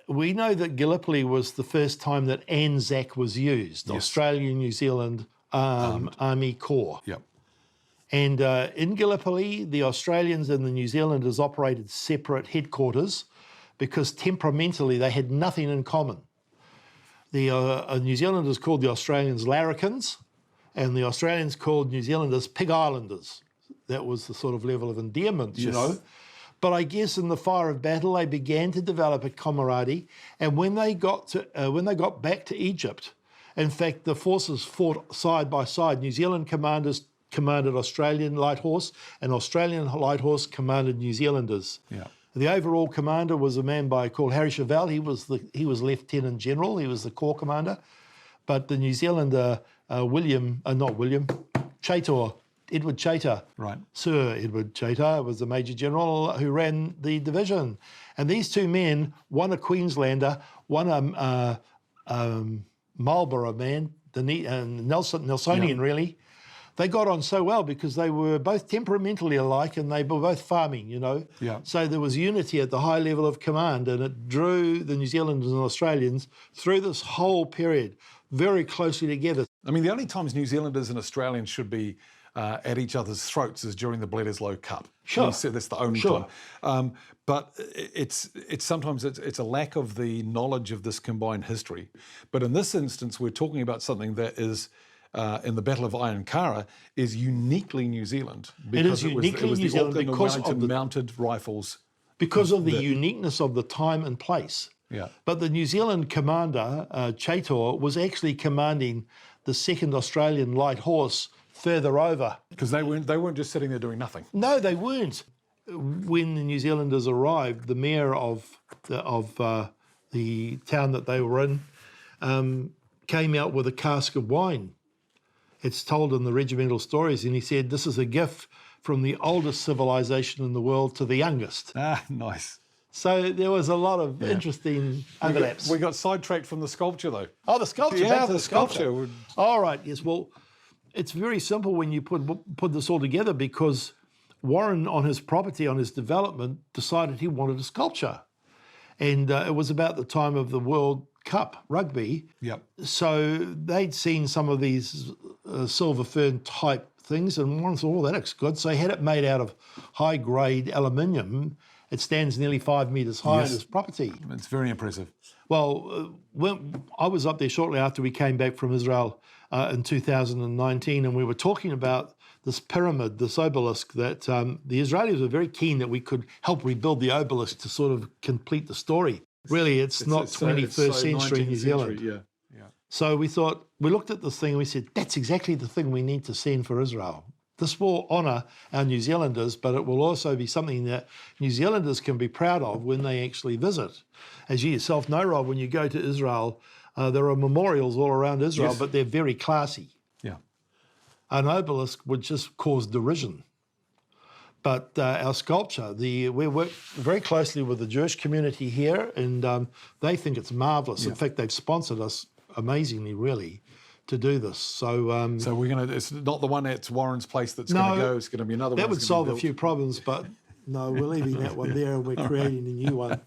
we know that Gallipoli was the first time that ANZAC was used, Australian-New Zealand Army Corps. Yep. And in Gallipoli, the Australians and the New Zealanders operated separate headquarters because temperamentally they had nothing in common. The New Zealanders called the Australians larrikins, and the Australians called New Zealanders pig islanders. That was the sort of level of endearment, you know. But I guess in the fire of battle, they began to develop a camaraderie. And when they got back to Egypt, in fact, the forces fought side by side. New Zealand commanders commanded Australian light horse, and Australian light horse commanded New Zealanders. Yeah. The overall commander was a man called Harry Chevelle. He was Lieutenant General. He was the Corps commander. But the New Zealander, Chater, Edward Chater, right. Sir Edward Chater was the Major General who ran the division. And these two men, one a Queenslander, one a Marlborough man, Nelsonian really, they got on so well because they were both temperamentally alike and they were both farming, you know. Yeah. So there was unity at the high level of command, and it drew the New Zealanders and Australians through this whole period very closely together. I mean, the only times New Zealanders and Australians should be at each other's throats is during the Bledisloe Cup. Sure. He said that's the only time. But it's sometimes a lack of the knowledge of this combined history. But in this instance, we're talking about something that is in the Battle of Ayun Kara is uniquely New Zealand. Because it was New Zealand because of the mounted rifles. Because of the uniqueness of the time and place. Yeah. But the New Zealand commander, Chater, was actually commanding the 2nd Australian Light Horse further over. Because they weren't just sitting there doing nothing. No, they weren't. When the New Zealanders arrived, the mayor of the town that they were in came out with a cask of wine. It's told in the regimental stories, and he said, "This is a gift from the oldest civilization in the world to the youngest." Ah, nice. So there was a lot of interesting overlaps. We got sidetracked from the sculpture, though. Oh, the sculpture. Yeah, back to the sculpture. All right, yes. Well, it's very simple when you put this all together, because Warren, on his property, on his development, decided he wanted a sculpture. And it was about the time of the World Cup rugby. Yep. So they'd seen some of these silver fern type things, and Warren thought, oh, that looks good. So he had it made out of high-grade aluminium. It stands nearly 5 metres high on his property. It's very impressive. Well, when I was up there shortly after we came back from Israel in 2019, and we were talking about this pyramid, this obelisk, that the Israelis were very keen that we could help rebuild the obelisk to sort of complete the story. Really, it's not 21st century New Zealand. Yeah. So we looked at this thing and we said, that's exactly the thing we need to send for Israel. This will honour our New Zealanders, but it will also be something that New Zealanders can be proud of when they actually visit. As you yourself know, Rob, when you go to Israel, there are memorials all around Israel, but they're very classy. Yeah. An obelisk would just cause derision. But our sculpture, we work very closely with the Jewish community here, and they think it's marvellous. In fact, they've sponsored us amazingly, really, to do this. So so we're going to, it's not the one at Warren's place that's going to go, it's going to be another one. That would solve a few problems, but no, we're leaving that one there and we're creating a new one.